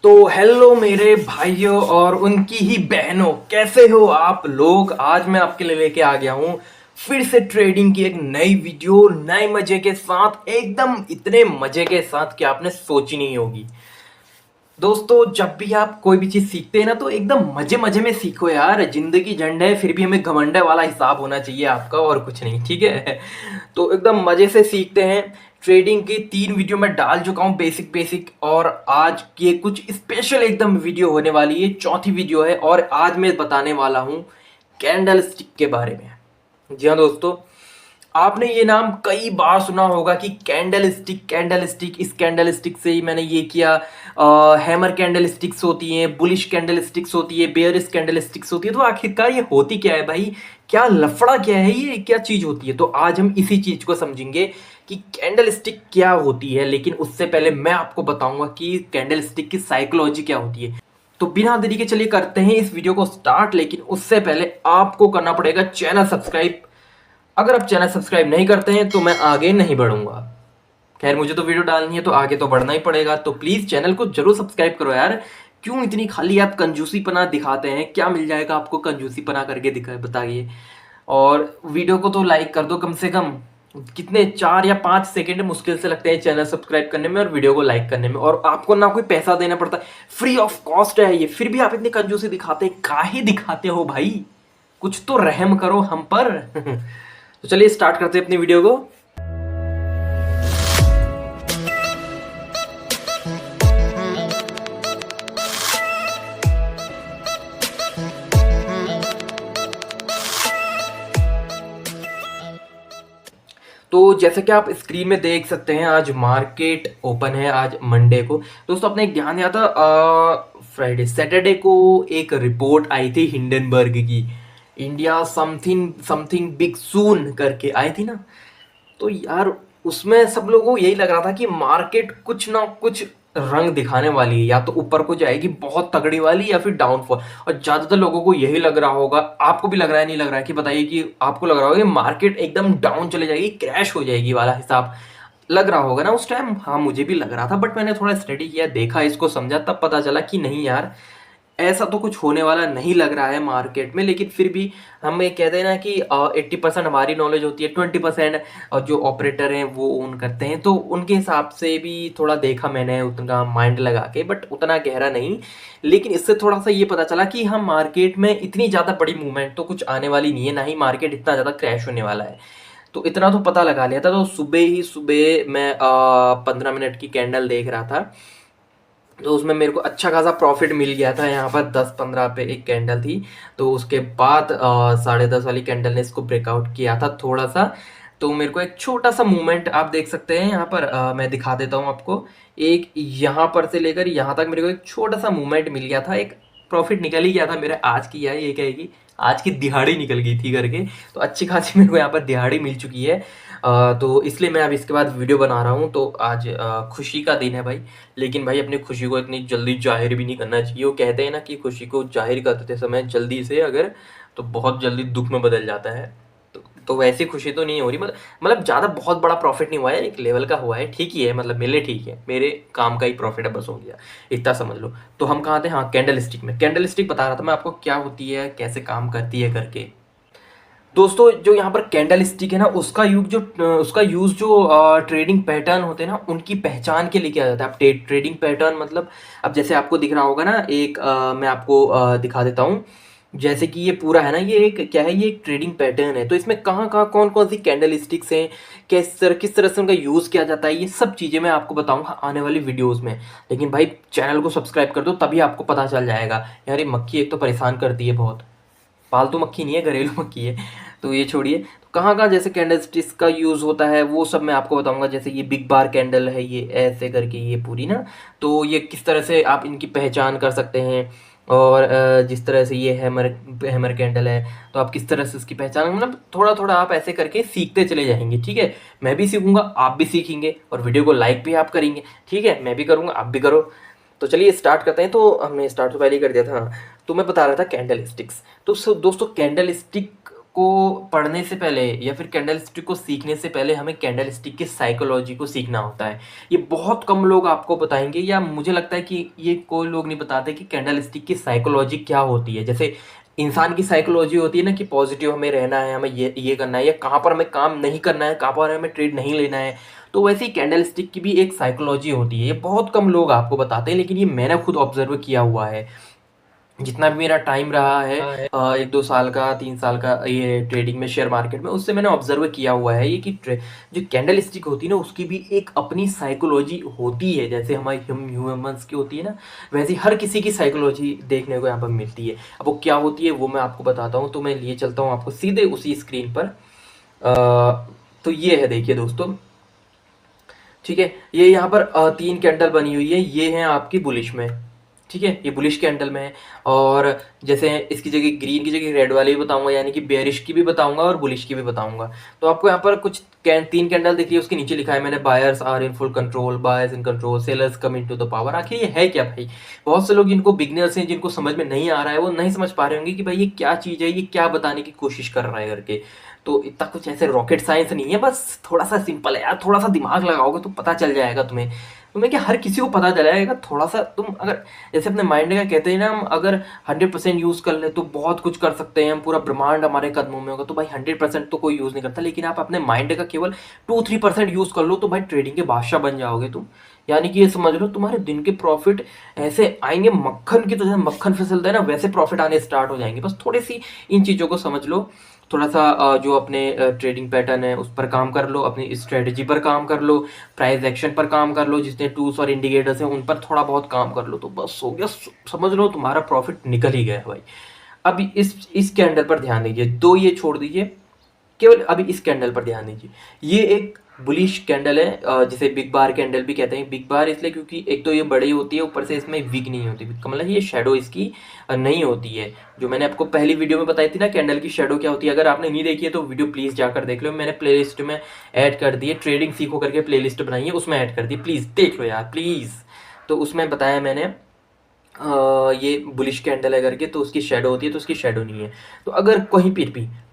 तो हेलो मेरे भाइयों और उनकी ही बहनों, कैसे हो आप लोग। आज मैं आपके लिए लेके आ गया हूँ फिर से ट्रेडिंग की एक नई वीडियो, नए मजे के साथ, एकदम इतने मजे के साथ कि आपने सोची नहीं होगी। दोस्तों, जब भी आप कोई भी चीज सीखते हैं ना तो एकदम मजे मजे में सीखो यार। जिंदगी झंड है, फिर भी हमें घमंड वाला हिसाब होना चाहिए आपका, और कुछ नहीं, ठीक है। तो एकदम मजे से सीखते हैं। ट्रेडिंग की 3 वीडियो मैं डाल चुका हूँ, बेसिक बेसिक, और आज की कुछ स्पेशल एकदम वीडियो होने वाली है, चौथी वीडियो है। और आज मैं बताने वाला हूँ कैंडल स्टिक के बारे में। जी हाँ दोस्तों, आपने ये नाम कई बार सुना होगा कि कैंडल स्टिक, कैंडल स्टिक, इस कैंडल स्टिक से ही मैंने ये किया। हैमर कैंडल स्टिक्स होती हैं, बुलिश कैंडल स्टिक्स होती है, बेयरिश कैंडल स्टिक्स होती है। तो आखिरकार ये होती क्या है भाई, क्या लफड़ा क्या है, ये क्या चीज होती है। तो आज हम इसी चीज को समझेंगे कि कैंडल स्टिक क्या होती है। लेकिन उससे पहले मैं आपको बताऊंगा कि कैंडल स्टिक की साइकोलॉजी क्या होती है। तो बिना देरी के चलिए करते हैं इस वीडियो को स्टार्ट। लेकिन उससे पहले आपको करना पड़ेगा चैनल सब्सक्राइब। अगर आप चैनल सब्सक्राइब नहीं करते हैं तो मैं आगे नहीं बढ़ूंगा। खैर, मुझे तो वीडियो डालनी है तो आगे तो बढ़ना ही पड़ेगा। तो प्लीज चैनल को जरूर सब्सक्राइब करो यार। क्यों इतनी खाली आप कंजूसीपना दिखाते हैं, क्या मिल जाएगा आपको कंजूसीपना करके दिखा बताइए। और वीडियो को तो लाइक कर दो कम से कम। कितने 4 या 5 सेकंड मुश्किल से लगते हैं चैनल सब्सक्राइब करने में और वीडियो को लाइक करने में, और आपको ना कोई पैसा देना पड़ता, फ्री ऑफ कॉस्ट है ये। फिर भी आप इतनी कंजूसी दिखाते हैं, काहे दिखाते हो भाई। कुछ तो रहम करो हम पर। तो चलिए स्टार्ट करते हैं अपनी वीडियो को। तो जैसे कि आप स्क्रीन में देख सकते हैं, आज मार्केट ओपन है, आज मंडे को। दोस्तों, आपने एक ध्यान दिया था, फ्राइडे सैटरडे को एक रिपोर्ट आई थी हिंडनबर्ग की, इंडिया समथिंग समथिंग बिग सून करके आई थी ना। तो यार, उसमें सब लोगों को यही लग रहा था कि मार्केट कुछ ना कुछ रंग दिखाने वाली है, या तो ऊपर को जाएगी बहुत तगड़ी वाली, या फिर डाउनफॉल। और ज्यादातर लोगों को यही लग रहा होगा, आपको भी लग रहा है नहीं लग रहा है कि बताइए, कि आपको लग रहा होगा कि मार्केट एकदम डाउन चले जाएगी, क्रैश हो जाएगी वाला हिसाब लग रहा होगा ना उस टाइम। हाँ, मुझे भी लग रहा था, बट मैंने थोड़ा स्टडी किया, देखा, इसको समझा, तब पता चला कि नहीं यार, ऐसा तो कुछ होने वाला नहीं लग रहा है मार्केट में। लेकिन फिर भी हम ये कहते हैं ना कि 80% हमारी नॉलेज होती है, 20% जो ऑपरेटर हैं वो ओन करते हैं। तो उनके हिसाब से भी थोड़ा देखा मैंने, उतना माइंड लगा के, बट उतना गहरा नहीं। लेकिन इससे थोड़ा सा ये पता चला कि हम मार्केट में इतनी ज़्यादा बड़ी मूवमेंट तो कुछ आने वाली नहीं है, ना ही मार्केट इतना ज़्यादा क्रैश होने वाला है। तो इतना तो पता लगा लिया था। तो सुबह मैं 15 मिनट की कैंडल देख रहा था, तो उसमें मेरे को अच्छा खासा प्रॉफिट मिल गया था। यहाँ पर 10-15 पे एक कैंडल थी। तो उसके बाद 10:30 वाली कैंडल ने इसको ब्रेकआउट किया था थोड़ा सा। तो मेरे को एक छोटा सा मूवमेंट आप देख सकते हैं यहाँ पर, मैं दिखा देता हूँ आपको। एक यहाँ पर से लेकर यहाँ तक मेरे को एक छोटा सा मूवमेंट मिल गया था, एक प्रॉफिट निकल ही गया था मेरा। आज की है ये कहेगी, आज की दिहाड़ी निकल गई थी करके। तो अच्छी खासी मेरे को यहाँ पर दिहाड़ी मिल चुकी है। तो इसलिए मैं अब इसके बाद वीडियो बना रहा हूँ। तो आज खुशी का दिन है भाई। लेकिन भाई, अपनी खुशी को इतनी जल्दी जाहिर भी नहीं करना चाहिए। वो कहते हैं ना कि खुशी को जाहिर करते समय जल्दी से अगर, तो बहुत जल्दी दुख में बदल जाता है। तो वैसी खुशी तो नहीं हो रही, मतलब ज़्यादा बहुत बड़ा प्रॉफिट नहीं हुआ है, एक लेवल का हुआ है, ठीक ही है, मतलब मेरे लिए ठीक है, मेरे काम का ही प्रॉफिट है, बस हो गया, इतना समझ लो। तो हम कहाँ थे, हाँ, कैंडल स्टिक में। कैंडल स्टिक बता रहा था मैं आपको क्या होती है, कैसे काम करती है करके। दोस्तों, जो यहाँ पर कैंडल स्टिक है ना, उसका यूज जो ट्रेडिंग पैटर्न होते हैं ना, उनकी पहचान के लिए किया जाता है। अब ट्रेडिंग पैटर्न मतलब, अब जैसे आपको दिख रहा होगा ना, एक मैं आपको दिखा देता हूँ। जैसे कि ये पूरा है ना, ये एक क्या है, ये एक ट्रेडिंग पैटर्न है। तो इसमें कहाँ कहाँ कौन कौन सी कैंडल स्टिक्स हैं, किस तरह से उनका यूज़ किया जाता है, ये सब चीज़ें मैं आपको बताऊंगा आने वाली वीडियोस में। लेकिन भाई, चैनल को सब्सक्राइब कर दो, तभी आपको पता चल जाएगा। यार, ये मक्खी एक तो परेशान करती है बहुत, पालतू मक्खी नहीं है, घरेलू मक्खी है। तो ये छोड़िए, तो कहाँ कहाँ जैसे कैंडल स्टिक्स का यूज़ होता है वो सब मैं आपको बताऊंगा। जैसे ये बिग बार कैंडल है, ये ऐसे करके ये पूरी ना, तो ये किस तरह से आप इनकी पहचान कर सकते हैं। और जिस तरह से ये हैमर हैमर कैंडल है, तो आप किस तरह से उसकी पहचान, मतलब थोड़ा थोड़ा आप ऐसे करके सीखते चले जाएंगे, ठीक है। मैं भी सीखूंगा, आप भी सीखेंगे, और वीडियो को लाइक भी आप करेंगे, ठीक है। मैं भी करूँगा, आप भी करो। तो चलिए स्टार्ट करते हैं। तो हमने स्टार्ट तो पहले ही कर दिया था। हाँ, तो मैं बता रहा था कैंडल स्टिक्स। तो दोस्तों, कैंडल स्टिक को पढ़ने से पहले या फिर कैंडलस्टिक को सीखने से पहले हमें कैंडलस्टिक की साइकोलॉजी को सीखना होता है। ये बहुत कम लोग आपको बताएँगे, या मुझे लगता है कि ये कोई लोग नहीं बताते कि कैंडलस्टिक की साइकोलॉजी क्या होती है। जैसे इंसान की साइकोलॉजी होती है ना कि पॉजिटिव हमें रहना है, हमें ये करना है, या कहाँ पर हमें काम नहीं करना है, कहाँ पर हमें ट्रेड नहीं लेना है। तो वैसे ही कैंडलस्टिक की भी एक साइकोलॉजी होती है। ये बहुत कम लोग आपको बताते हैं, लेकिन ये मैंने खुद ऑब्ज़र्व किया हुआ है। जितना भी मेरा टाइम रहा है 1-2 साल का, 3 साल का ये ट्रेडिंग में, शेयर मार्केट में, उससे मैंने ऑब्ज़र्व किया हुआ है ये कि जो कैंडलस्टिक होती है ना, उसकी भी एक अपनी साइकोलॉजी होती है। जैसे हमारी हम ह्यूमन्स की होती है ना, वैसे ही हर किसी की साइकोलॉजी देखने को यहाँ पर मिलती है। अब वो क्या होती है वो मैं आपको बताता हूँ, तो मैं लिए चलता हूँ आपको सीधे उसी स्क्रीन पर। तो ये है, देखिए दोस्तों, ठीक है, ये यहाँ पर 3 कैंडल बनी हुई है, ये हैं आपकी बुलिश में, ठीक है, ये बुलिश कैंडल में है। और जैसे इसकी जगह ग्रीन की जगह रेड वाली भी बताऊंगा, यानी कि बेरिश की भी बताऊंगा और बुलिश की भी बताऊंगा। तो आपको यहाँ पर कुछ 3 कैंडल दिख रही है, उसके नीचे लिखा है मैंने, buyers are in full control, buyers in control, sellers come into the power. आखिर ये है क्या भाई? बहुत से लोग जिनको बिगनर्स हैं, जिनको समझ में नहीं आ रहा है, वो नहीं समझ पा रहे होंगे कि भाई ये क्या चीज़ है, ये क्या बताने की कोशिश कर रहा है करके। तो इतना कुछ ऐसे रॉकेट साइंस नहीं है, बस थोड़ा सा सिंपल है यार, थोड़ा सा दिमाग लगाओगे तो पता चल जाएगा तुम्हें। तुम्हें क्या, हर किसी को पता चल जाएगा थोड़ा सा। तुम अगर जैसे अपने माइंड का कहते हैं ना, हम अगर 100% यूज़ कर ले तो बहुत कुछ कर सकते हैं हम, पूरा ब्रह्मांड हमारे कदमों में होगा। तो भाई 100% तो कोई यूज़ नहीं करता, लेकिन आप अपने माइंड का केवल 2-3% यूज़ कर लो तो भाई ट्रेडिंग के बादशाह बन जाओगे तुम। यानी कि ये समझ लो, तुम्हारे दिन के प्रॉफिट ऐसे आएंगे मक्खन की तरह, मक्खन फिसलता है ना, वैसे प्रॉफिट आने स्टार्ट हो जाएंगे। बस थोड़ी सी इन चीज़ों को समझ लो, थोड़ा सा जो अपने ट्रेडिंग पैटर्न है उस पर काम कर लो, अपनी स्ट्रेटजी पर काम कर लो, प्राइस एक्शन पर काम कर लो, जितने टूल्स और इंडिकेटर्स हैं उन पर थोड़ा बहुत काम कर लो, तो बस हो गया। समझ लो तुम्हारा प्रॉफिट निकल ही गया है भाई। अब इस कैंडल पर ध्यान दीजिए, दो ये छोड़ दीजिए, केवल अभी इस कैंडल पर ध्यान दीजिए। ये एक बुलिश कैंडल है, जिसे बिग बार कैंडल भी कहते हैं। बिग बार इसलिए क्योंकि एक तो ये बड़ी होती है, ऊपर से इसमें विग नहीं होती। विग का मतलब ये शेडो इसकी नहीं होती है। जो मैंने आपको पहली वीडियो में बताई थी ना, कैंडल की शेडो क्या होती है, अगर आपने नहीं देखी है तो वीडियो प्लीज़ जाकर देख लो। मैंने प्लेलिस्ट में ऐड कर दी है, ट्रेडिंग सीखो करके प्लेलिस्ट बनाई है, उसमें ऐड कर दी, प्लीज़ देख लो यार प्लीज़। तो उसमें बताया मैंने ये बुलिश कैंडल है करके, तो उसकी शेडो होती है, तो उसकी शेडो नहीं है। तो अगर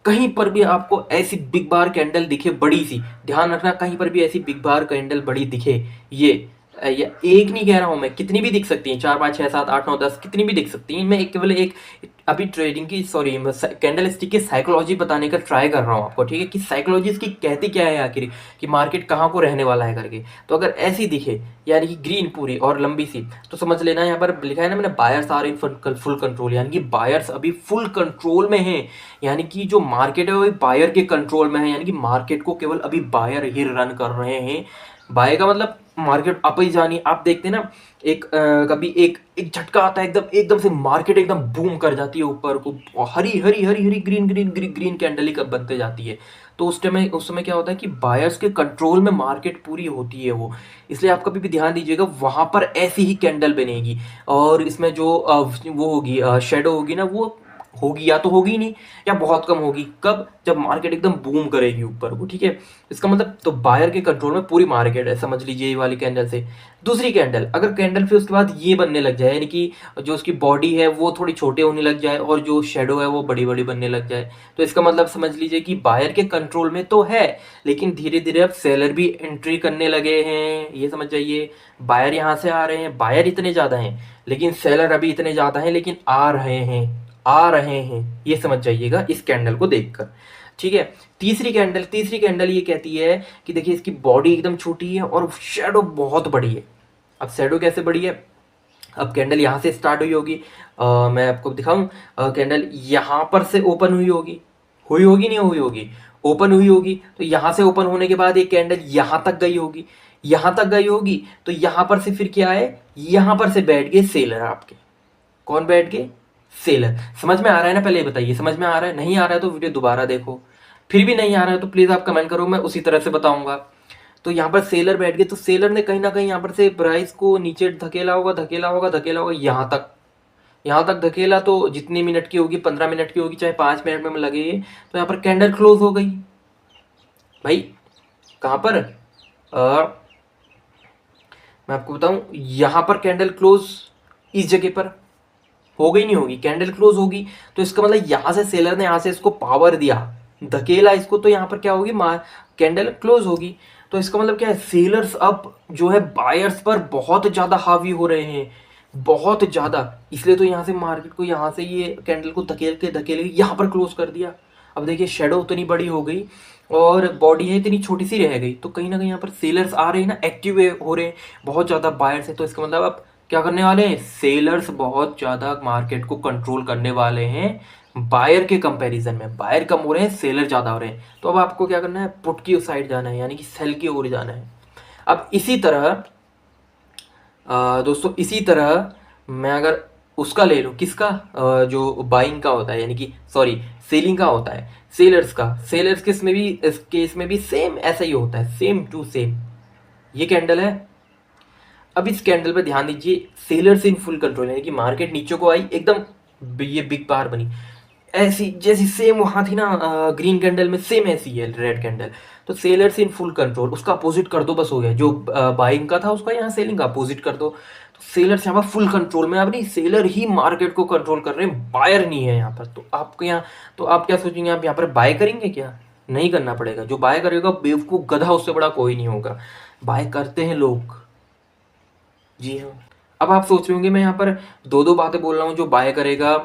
कहीं पर भी आपको ऐसी बिग बार कैंडल दिखे बड़ी सी, ध्यान रखना, कहीं पर भी ऐसी बिग बार कैंडल बड़ी दिखे, ये या एक नहीं कह रहा हूँ मैं, कितनी भी दिख सकती हैं, 4, 5, 6, 7, 8, 9, 10, कितनी भी दिख सकती हैं। मैं केवल एक अभी ट्रेडिंग की, सॉरी, कैंडल स्टिक की साइकोलॉजी बताने का ट्राई कर रहा हूँ आपको, ठीक है, कि साइकोलॉजी इसकी कहती क्या है आखिर, कि मार्केट कहाँ को रहने वाला है करके। तो अगर ऐसी दिखे, यानी कि ग्रीन पूरी और लंबी सी, तो समझ लेना, यहाँ पर लिखा है ना मैंने, buyers are in full control, यानी कि बायर्स अभी फुल कंट्रोल में हैं। यानी कि जो मार्केट है वो बायर के कंट्रोल में है, यानी कि मार्केट को केवल अभी बायर ही रन कर रहे हैं। बाय का मतलब मार्केट अप ही जानी। आप देखते हैं ना, कभी एक एक झटका आता है, एकदम एकदम से मार्केट एकदम बूम कर जाती है ऊपर को, हरी हरी हरी हरी green green green green candle ही बनते जाती है। तो उस समय क्या होता है कि बायर्स के कंट्रोल में मार्केट पूरी होती है वो। इसलिए आप कभी भी ध्यान दीजिएगा, वहां पर ऐसी ही कैंडल बनेगी। और इसमें जो वो होगी, शेडो होगी ना, वो होगी या तो होगी नहीं, या बहुत कम होगी। कब? जब मार्केट एकदम बूम करेगी ऊपर को, ठीक है। इसका मतलब तो बायर के कंट्रोल में पूरी मार्केट है, समझ लीजिए ये वाली कैंडल से। दूसरी कैंडल, अगर कैंडल फिर उसके बाद ये बनने लग जाए, यानी कि जो उसकी बॉडी है वो थोड़ी छोटे होने लग जाए और जो शेडो है वो बड़ी बड़ी बनने लग जाए, तो इसका मतलब समझ लीजिए कि बायर के कंट्रोल में तो है, लेकिन धीरे धीरे अब सेलर भी एंट्री करने लगे हैं, ये समझ जाइए। बायर यहाँ से आ रहे हैं, बायर इतने ज़्यादा हैं, लेकिन सेलर अभी इतने ज़्यादा हैं, लेकिन आ रहे हैं, ये समझ जाइएगा इस कैंडल को देखकर, ठीक है। तीसरी कैंडल ये कहती है कि देखिए, इसकी बॉडी एकदम छोटी है और शेडो बहुत बड़ी है। अब शेडो कैसे बड़ी है? अब कैंडल यहाँ से स्टार्ट हुई होगी, मैं आपको दिखाऊं, कैंडल यहाँ पर से ओपन हुई होगी नहीं हुई होगी, ओपन हुई होगी। तो यहाँ से ओपन होने के बाद एक कैंडल यहाँ तक गई होगी, तो यहाँ पर से फिर क्या है, यहाँ पर से बैठ गए सेलर आपके। कौन बैठ गए? सेलर। समझ में आ रहा है ना? पहले ये बताइए, समझ में आ रहा है? नहीं आ रहा है तो वीडियो दोबारा देखो। फिर भी नहीं आ रहा है तो प्लीज आप कमेंट करो, मैं उसी तरह से बताऊंगा। तो यहाँ पर सेलर बैठ गए, तो सेलर ने कहीं ना कहीं यहाँ पर से प्राइस को नीचे धकेला होगा यहाँ तक धकेला। तो जितनी मिनट की होगी, 15 मिनट की होगी, चाहे 5 मिनट में लगे, तो यहाँ पर कैंडल क्लोज हो गई भाई। कहाँ पर? मैं आपको बताऊं, यहाँ पर कैंडल क्लोज, इस जगह पर हो गई नहीं होगी, कैंडल क्लोज होगी। तो इसका मतलब यहाँ से सेलर ने यहाँ से इसको पावर दिया, धकेला इसको, तो यहाँ पर क्या होगी, कैंडल क्लोज होगी। तो इसका मतलब क्या है, सेलर्स अब जो है बायर्स पर बहुत ज़्यादा हावी हो रहे हैं, बहुत ज़्यादा। इसलिए तो यहाँ से मार्केट को, यहाँ से ये कैंडल को धकेल के यहाँ पर क्लोज कर दिया। अब देखिए शेडो उतनी बड़ी हो गई और बॉडी है इतनी छोटी सी रह गई, तो कहीं ना कहीं यहाँ पर सेलर्स आ रहे हैं ना, एक्टिव हो रहे हैं, बहुत ज़्यादा बायर्स है। तो इसका मतलब अब क्या करने वाले हैं, सेलर्स बहुत ज़्यादा मार्केट को कंट्रोल करने वाले हैं बायर के कंपैरिजन में। बायर कम हो रहे हैं, सेलर ज़्यादा हो रहे हैं। तो अब आपको क्या करना है, पुट की साइड जाना है, यानी कि सेल की ओर जाना है। अब इसी तरह दोस्तों, इसी तरह मैं अगर उसका ले लूँ, किसका, जो बाइंग का होता है, यानी कि सॉरी सेलिंग का होता है, सेलर्स का, सेलर्स केस में भी, इस केस में भी सेम ऐसा ही होता है, सेम टू सेम। ये कैंडल है। अब इस कैंडल पे ध्यान दीजिए, सेलर्स इन फुल कंट्रोल, यानी कि मार्केट नीचे को आई एकदम, ये बिग बार बनी, ऐसी जैसी सेम वहाँ थी ना ग्रीन कैंडल में, सेम ऐसी है रेड कैंडल। तो सेलर्स इन फुल कंट्रोल, उसका अपोजिट कर दो बस, हो गया। जो बाइंग का था उसका यहाँ सेलिंग का अपोजिट कर दो। तो सेलर्स यहाँ पर फुल कंट्रोल में, अब नहीं, सेलर ही मार्केट को कंट्रोल कर रहे हैं, बायर नहीं है यहाँ पर। तो आपको यहाँ, तो आप क्या सोचेंगे, आप यहाँ पर बाय करेंगे क्या, नहीं करना पड़ेगा। जो बाय करेगा बेवकूफ़ गधा, उससे बड़ा कोई नहीं होगा। बाय करते हैं लोग, जी हाँ। अब आप सोच रहे होंगे मैं यहाँ पर दो दो बातें बोल रहा हूँ, जो बाय करेगा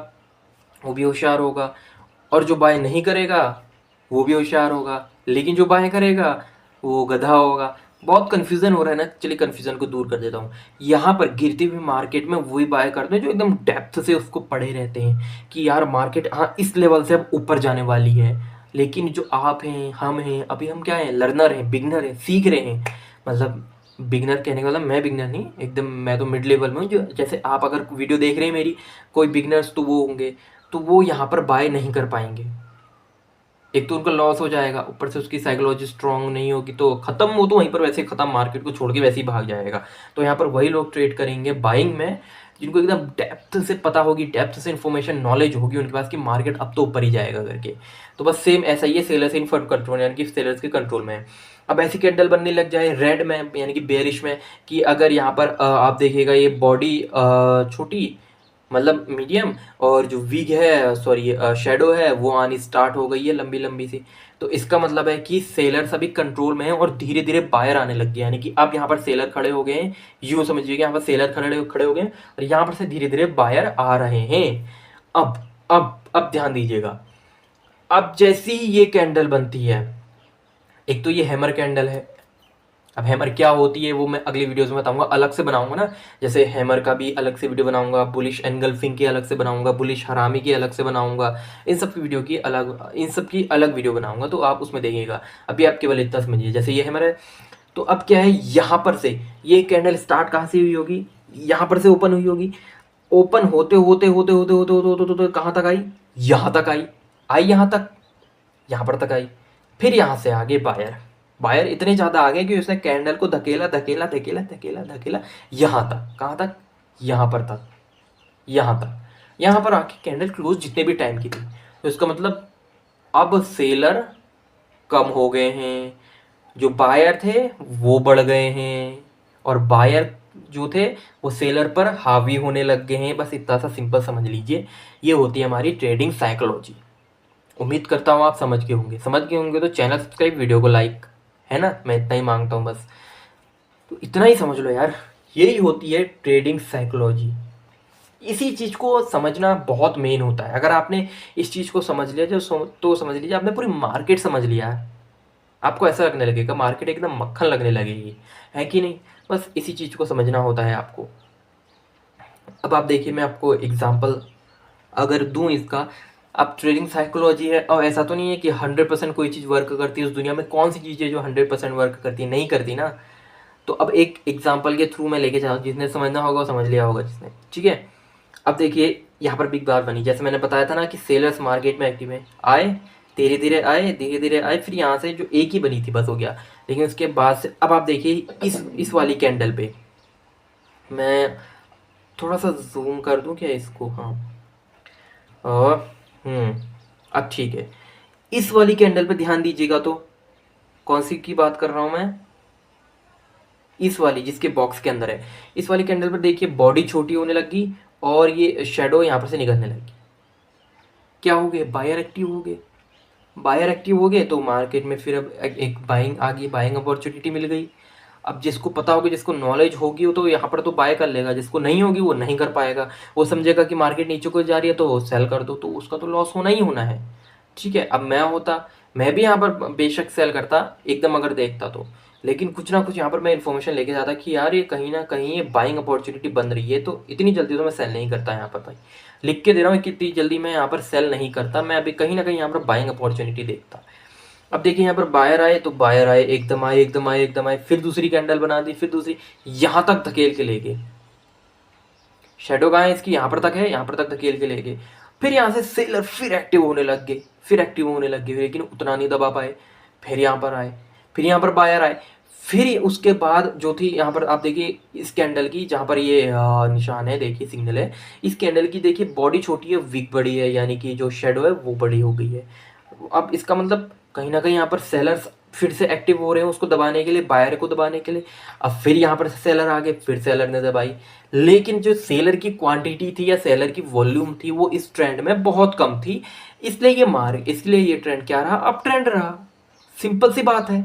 वो भी होशियार होगा, और जो बाय नहीं करेगा वो भी होशियार होगा, लेकिन जो बाय करेगा वो गधा होगा। बहुत कन्फ्यूज़न हो रहा है ना, चलिए कन्फ्यूज़न को दूर कर देता हूँ। यहाँ पर गिरती हुई मार्केट में वही बाय करते हैं जो एकदम डेप्थ से उसको पढ़े रहते हैं कि यार मार्केट हाँ इस लेवल से अब ऊपर जाने वाली है। लेकिन जो आप हैं, हम हैं, अभी हम क्या हैं, लर्नर हैं, बिगनर हैं, सीख रहे हैं। मतलब बिगनर कहने का मतलब मैं बिगनर नहीं, एकदम मैं तो मिड लेवल में हूँ। जो जैसे आप अगर वीडियो देख रहे हैं मेरी, कोई बिगनर्स तो वो होंगे, तो वो यहाँ पर बाय नहीं कर पाएंगे। एक तो उनका लॉस हो जाएगा, ऊपर से उसकी साइकोलॉजी स्ट्रांग नहीं होगी, तो खत्म, वो तो वहीं पर वैसे खत्म, मार्केट को छोड़ के वैसे ही भाग जाएगा। तो यहाँ पर वही लोग ट्रेड करेंगे बाइंग में जिनको एकदम डेप्थ से पता होगी, डेप्थ से इन्फॉर्मेशन नॉलेज होगी उनके पास कि मार्केट अब तो ऊपर ही जाएगा करके। तो बस सेम ऐसा ही है, सेलर्स इन फुल कंट्रोल, यानी कि सेलर्स के कंट्रोल में है। अब ऐसी कैंडल बनने लग जाए रेड में, यानी कि बेरिश में, कि अगर यहाँ पर आप देखिएगा ये बॉडी छोटी, मतलब मीडियम, और जो विग है, सॉरी शेडो है, वो आनी स्टार्ट हो गई है लंबी लंबी सी। तो इसका मतलब है कि सेलर अभी कंट्रोल में है और धीरे धीरे बायर आने लग गए, यानी कि अब यहाँ पर सेलर खड़े हो गए हैं, यूँ समझिए कि यहाँ पर सेलर खड़े खड़े हो गए हैं और यहाँ पर से धीरे धीरे बायर आ रहे हैं। अब ध्यान दीजिएगा, अब जैसी ये कैंडल बनती है, एक तो ये हैमर कैंडल है। अब हैमर क्या होती है वो मैं अगली वीडियोस में बताऊंगा, अलग से बनाऊंगा ना, जैसे हैमर का भी अलग से वीडियो बनाऊंगा, बुलिश एनगल्फिंग की अलग से बनाऊंगा, बुलिश हरामी की अलग से बनाऊंगा, इन सब की वीडियो की अलग, इन सब की अलग वीडियो बनाऊंगा, तो आप उसमें देखिएगा। अभी आप केवल इतना समझिए, जैसे ये हैमर है, तो अब क्या है, यहाँ पर से ये कैंडल स्टार्ट कहाँ से हुई होगी, यहाँ पर से ओपन हुई होगी। ओपन होते होते होते होते होते होते होते होते कहाँ तक आई, यहाँ तक आई, आई यहाँ तक, यहाँ पर तक आई, फिर यहाँ से आगे बायर, बायर इतने ज़्यादा आ गए कि उसने कैंडल को धकेला धकेला धकेला धकेला धकेला यहाँ तक, कहाँ तक, यहाँ पर तक, यहाँ तक, यहाँ पर आके कैंडल क्लोज जितने भी टाइम की थी। तो इसका मतलब अब सेलर कम हो गए हैं, जो बायर थे वो बढ़ गए हैं, और बायर जो थे वो सेलर पर हावी होने लग गए हैं। बस इतना सा सिंपल समझ लीजिए, ये होती है हमारी ट्रेडिंग साइकोलॉजी। उम्मीद करता हूँ आप समझ गए होंगे, समझ गए होंगे तो चैनल सब्सक्राइब, वीडियो को लाइक, है ना, मैं इतना ही मांगता हूँ बस। तो इतना ही समझ लो यार, यही होती है ट्रेडिंग साइकोलॉजी। इसी चीज़ को समझना बहुत मेन होता है। अगर आपने इस चीज़ को समझ लिया तो समझ लीजिए आपने पूरी मार्केट समझ लिया है। आपको ऐसा लगने लगेगा मार्केट एकदम मक्खन लगने लगेगी, है कि नहीं। बस इसी चीज़ को समझना होता है आपको। अब आप देखिए, मैं आपको एग्जांपल अगर दूं इसका, अब ट्रेडिंग साइकोलॉजी है, और ऐसा तो नहीं है कि 100% कोई चीज़ वर्क करती है। उस दुनिया में कौन सी चीज़ है जो 100% वर्क करती है, नहीं करती ना। तो अब एक एग्जांपल के थ्रू मैं लेके जाऊँ, जिसने समझना होगा वो समझ लिया होगा जिसने, ठीक है। अब देखिए यहाँ पर बिग बार बनी, जैसे मैंने बताया था ना कि सेलर्स मार्केट में एक्टिव है, आए धीरे धीरे आए, धीरे धीरे आए, फिर यहाँ से जो एक ही बनी थी बस हो गया। लेकिन उसके बाद से अब आप देखिए इस वाली कैंडल पे, मैं थोड़ा सा जूम कर दूं क्या इसको, हाँ, और अब ठीक है। इस वाली कैंडल पे ध्यान दीजिएगा, तो कौन सी की बात कर रहा हूँ मैं, इस वाली जिसके बॉक्स के अंदर है। इस वाली कैंडल पर देखिए बॉडी छोटी होने लगी और ये शेडो यहाँ पर से निकलने लगी। क्या हो गए, बायर एक्टिव हो गए। बायर एक्टिव हो गए तो मार्केट में फिर अब एक बाइंग आ गई, बाइंग अपॉर्चुनिटी मिल गई। अब जिसको पता होगी, जिसको नॉलेज होगी वो तो यहाँ पर तो बाय कर लेगा, जिसको नहीं होगी वो नहीं कर पाएगा। वो समझेगा कि मार्केट नीचे को जा रही है तो सेल कर दो, तो उसका तो लॉस होना ही होना है। ठीक है, अब मैं भी यहाँ पर बेशक सेल करता एकदम अगर देखता तो, लेकिन कुछ ना कुछ यहाँ पर मैं इन्फॉर्मेशन लेके जाता कि यार ये कहीं ना कहीं ये बाइंग अपॉर्चुनिटी बन रही है, तो इतनी जल्दी तो मैं सेल नहीं करता यहाँ पर भाई। लिख के दे रहा हूँ कि इतनी जल्दी मैं यहाँ पर सेल नहीं करता, मैं अभी कहीं ना कहीं यहाँ पर बाइंग अपॉर्चुनिटी देखता। अब देखिए यहाँ पर बायर आए तो बायर आए, एकदम आए एकदम आए एकदम आए, फिर दूसरी कैंडल बना दी, फिर दूसरी, यहाँ तक धकेल के ले गए। शेडो कहाँ है इसकी, यहाँ पर तक है, यहाँ पर तक धकेल के ले गए। फिर यहाँ से सेलर फिर एक्टिव होने लग गए, फिर एक्टिव होने लग गए, लेकिन उतना नहीं दबा पाए। फिर यहाँ पर आए, फिर यहाँ पर बायर आए। फिर उसके बाद जो थी यहाँ पर आप देखिए इस कैंडल की, जहाँ पर ये निशान है देखिए, सिग्नल है, इस कैंडल की देखिए बॉडी छोटी है, विक बड़ी है, यानी कि जो शेडो है वो बड़ी हो गई है। अब इसका मतलब कहीं ना कहीं यहाँ पर सेलर्स फिर से एक्टिव हो रहे हैं उसको दबाने के लिए, बायर को दबाने के लिए। अब फिर यहाँ पर सेलर आ गए, फिर सेलर ने दबाई, लेकिन जो सेलर की क्वांटिटी थी या सेलर की वॉल्यूम थी वो इस ट्रेंड में बहुत कम थी, इसलिए ये ट्रेंड क्या रहा, अप ट्रेंड रहा। सिंपल सी बात है।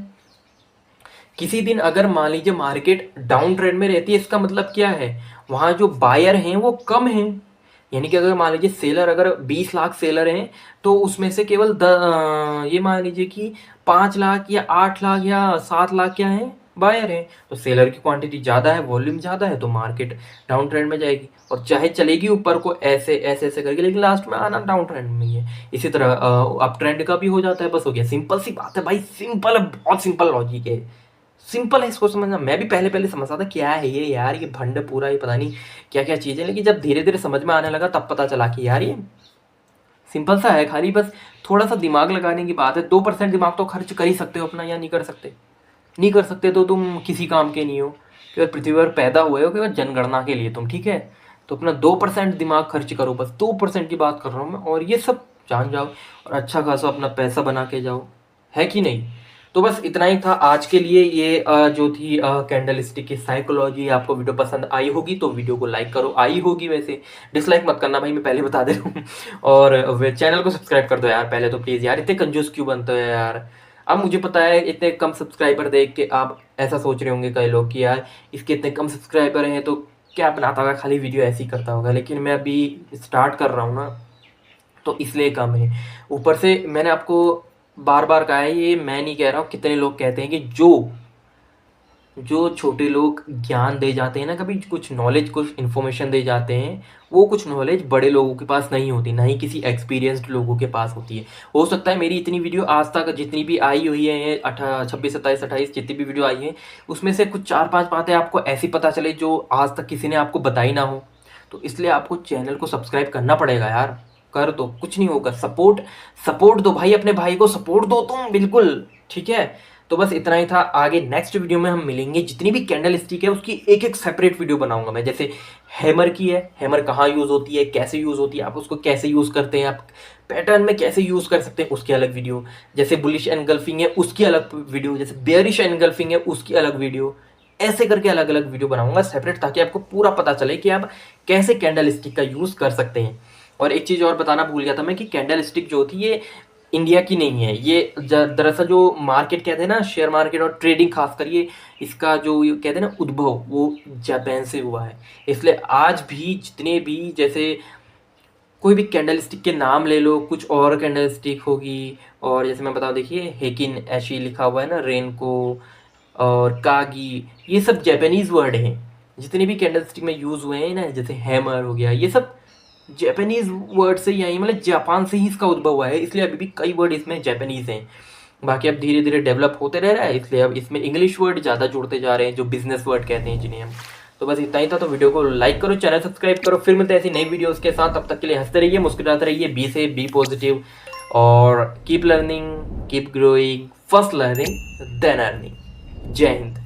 किसी दिन अगर मान लीजिए मार्केट डाउन ट्रेंड में रहती है, इसका मतलब क्या है, वहां जो बायर हैं वो कम हैं। यानी कि अगर मान लीजिए सेलर, अगर 20 लाख सेलर हैं तो उसमें से केवल ये मान लीजिए कि 5 लाख या 8 लाख या 7 लाख क्या है, बायर हैं। तो सेलर की क्वांटिटी ज़्यादा है, वॉल्यूम ज़्यादा है, तो मार्केट डाउन ट्रेंड में जाएगी, और चाहे चलेगी ऊपर को ऐसे ऐसे ऐसे करके, लेकिन लास्ट में आना डाउन ट्रेंड में ही है। इसी तरह अप ट्रेंड का भी हो जाता है, बस हो गया। सिंपल सी बात है भाई, सिंपल है, बहुत सिंपल लॉजिक है, सिंपल है इसको समझना। मैं भी पहले पहले समझता था क्या है ये यार, ये भंड पूरा, ये पता नहीं क्या क्या चीज़ है, लेकिन जब धीरे धीरे समझ में आने लगा तब पता चला कि यार ये सिंपल सा है, खाली बस थोड़ा सा दिमाग लगाने की बात है। 2% दिमाग तो खर्च कर ही सकते हो अपना, या नहीं कर सकते? नहीं कर सकते तो तुम किसी काम के नहीं हो, केवल पृथ्वी पर पैदा हुए हो केवल जनगणना के लिए तुम, ठीक है? तो अपना 2% दिमाग खर्च करो, बस 2% की बात कर रहा हूँ मैं, और ये सब जान जाओ और अच्छा खासा अपना पैसा बना के जाओ, है कि नहीं? तो बस इतना ही था आज के लिए। ये जो थी कैंडल स्टिक की साइकोलॉजी। आपको वीडियो पसंद आई होगी तो वीडियो को लाइक करो, आई होगी वैसे, डिसलाइक मत करना भाई, मैं पहले बता दे रहा हूँ। और चैनल को सब्सक्राइब कर दो यार पहले तो प्लीज़ यार, इतने कंजूस क्यों बनते हो यार? अब मुझे पता है इतने कम सब्सक्राइबर देख के आप ऐसा सोच रहे होंगे कई लोग कि यार इसके इतने कम सब्सक्राइबर हैं तो क्या बनाता होगा, खाली वीडियो ऐसे ही करता होगा, लेकिन मैं अभी स्टार्ट कर रहा हूँ ना, तो इसलिए कम है। ऊपर से मैंने आपको बार बार कहा है, ये मैं नहीं कह रहा हूँ, कितने लोग कहते हैं कि जो जो छोटे लोग ज्ञान दे जाते हैं ना, कभी कुछ नॉलेज, कुछ इन्फॉर्मेशन दे जाते हैं, वो कुछ नॉलेज बड़े लोगों के पास नहीं होती, ना ही किसी एक्सपीरियंस्ड लोगों के पास होती है। हो सकता है मेरी इतनी वीडियो आज तक जितनी भी आई हुई है, 26, 27, 28 जितनी भी वीडियो आई है, उसमें से कुछ 4-5 बातें आपको ऐसी पता चले जो आज तक किसी ने आपको बताई ना हो। तो इसलिए आपको चैनल को सब्सक्राइब करना पड़ेगा यार, कर दो, कुछ नहीं होगा। सपोर्ट सपोर्ट दो भाई, अपने भाई को सपोर्ट दो तुम, बिल्कुल ठीक है। तो बस इतना ही था। आगे नेक्स्ट वीडियो में हम मिलेंगे, जितनी भी कैंडल स्टिक है उसकी एक एक सेपरेट वीडियो बनाऊंगा मैं। जैसे हैमर की है, हैमर कहाँ यूज़ होती है, कैसे यूज़ होती है, आप उसको कैसे यूज़ करते हैं, आप पैटर्न में कैसे यूज़ कर सकते हैं, उसकी अलग वीडियो। जैसे बुलिश एनगल्फिंग है उसकी अलग वीडियो, जैसे बेयरिश एनगल्फिंग है उसकी अलग वीडियो, ऐसे करके अलग अलग वीडियो बनाऊंगा सेपरेट, ताकि आपको पूरा पता चले कि आप कैसे कैंडल स्टिक का यूज़ कर सकते हैं। और एक चीज़ और बताना भूल गया था मैं कि कैंडल स्टिक जो होती है इंडिया की नहीं है, ये दरअसल जो मार्केट कहते हैं ना, शेयर मार्केट और ट्रेडिंग खासकर, ये इसका जो ये कहते हैं ना उद्भव, वो जापान से हुआ है। इसलिए आज भी जितने भी, जैसे कोई भी कैंडल स्टिक के नाम ले लो, कुछ और कैंडल स्टिक होगी, और जैसे मैं बताऊँ देखिए हेकिन ऐशी लिखा हुआ है ना, रेनको और कागी, ये सब जापानीज़ वर्ड हैं। जितने भी कैंडल स्टिक में यूज़ हुए हैं ना, जैसे हैमर हो गया, ये सब जापानीज वर्ड से ही आई, मतलब जापान से ही इसका उद्भव हुआ है, इसलिए अभी भी कई वर्ड इसमें जापानीज हैं। बाकी अब धीरे धीरे डेवलप होते रह रहा है, इसलिए अब इसमें इंग्लिश वर्ड ज़्यादा जुड़ते जा रहे हैं, जो बिजनेस वर्ड कहते हैं जिन्हें हम। तो बस इतना ही था। तो वीडियो को लाइक करो, चैनल सब्सक्राइब करो, फिर मिलते हैं ऐसी नई वीडियोज़ के साथ। तब तक के लिए हंसते रहिए, मुस्कुराते रहिए, बी पॉजिटिव, और keep learning, keep growing, first learning then earning. जय हिंद।